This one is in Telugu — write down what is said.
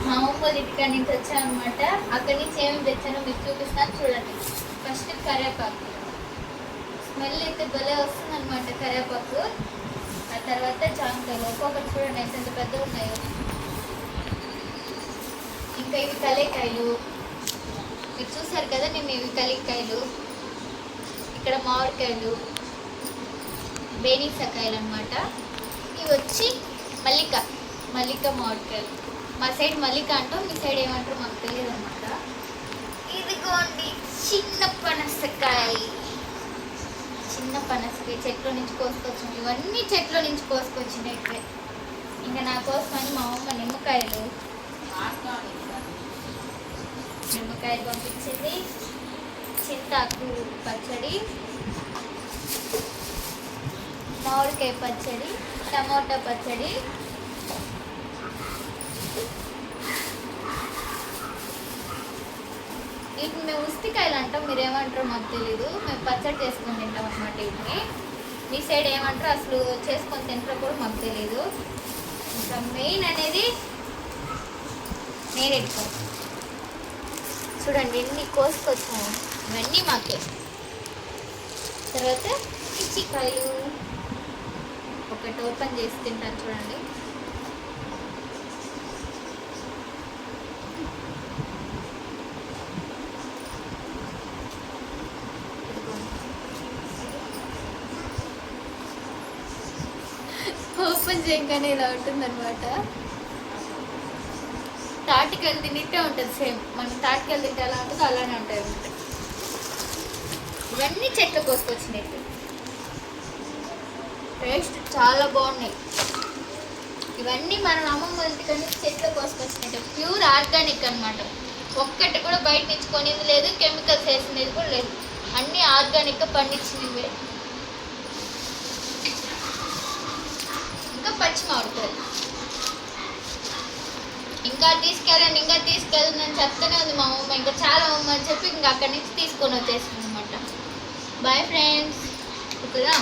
మా అమ్మ ఇంటికాడ నుంచి వచ్చాను అనమాట. అక్కడి నుంచి ఏమేమి తెచ్చానో మీకు చూపిస్తాను చూడండి. ఫస్ట్ కరివేపాకు స్మెల్ అయితే భలే వస్తుంది అనమాట కరివేపాకు. ఆ తర్వాత జాంకాయలు ఒక్కొక్కటి చూడండి ఎంత పెద్దగా ఉన్నాయో. ఇంకా ఇవి కలేకాయలు, మీరు చూసారు కదా నేను ఇవి కలికాయలు. ఇక్కడ మామిడికాయలు బేనీసకాయలు అనమాట. ఇవి వచ్చి మల్లిక మామిడికాయలు. మా సైడ్ మల్లిక అంటాం, మీ సైడ్ ఏమంటారో మాకు తెలియదు అనమాట. ఇదిగోండి చిన్న పనసకాయ చెట్లో నుంచి కోసుకొచ్చింది. ఇవన్నీ చెట్లో నుంచి కోసుకొచ్చినట్టే. ఇంకా నా కోసమని మా అమ్మ నిమ్మకాయలు పంపించింది. చింతాకు పచ్చడి, మామిడికాయ పచ్చడి, టమోటా పచ్చడి, వీటిని మేము ఉస్తికాయలు అంటాం, మీరు ఏమంటారో మాకు తెలీదు. మేము పచ్చడి చేసుకొని తింటాం అన్నమాట. వీటిని మీ సైడ్ ఏమంటారో అసలు చేసుకొని తింటారో కూడా మాకు తెలీదు. ఇంకా మెయిన్ అనేది నేరేడుకాయ చూడండి ఎన్ని కోసుకొచ్చాము. ఇవన్నీ మాకే. తర్వాత పిచ్చికాయలు ఒకటి ఓపెన్ చేసి తింటాను చూడండి. ఓపెన్ చేయగానే ఇలా ఉంటుందన్నమాట. తాటికాయలు తింటే ఉంటుంది సేమ్. మనం తాటికాయలు తింటే ఎలా ఉంటుందో అలానే ఉంటాయి అన్నమాట. ఇవన్నీ చెట్లు కోసుకొచ్చినాయి. టేస్ట్ చాలా బాగున్నాయి. ఇవన్నీ మనం అమ్మమ్మ ఇంటికని చెట్లు కోసుకొచ్చినట్టు ప్యూర్ ఆర్గానిక్ అనమాట. ఒక్కటి కూడా బయట నుంచి కొనేది లేదు, కెమికల్స్ వేసినది కూడా లేదు. అన్నీ ఆర్గానిక్గా పండించినవి. ఇంకా పచ్చి మామిడికాయలు ఇంకా తీసుకెళ్ళండి అని చెప్తూనే ఉంది మా అమ్మ. ఇంకా చాలా అమ్మ అని చెప్పి ఇంకా అక్కడి నుంచి తీసుకొని వచ్చేసింది అనమాట. Boy friends. ఓకేనా.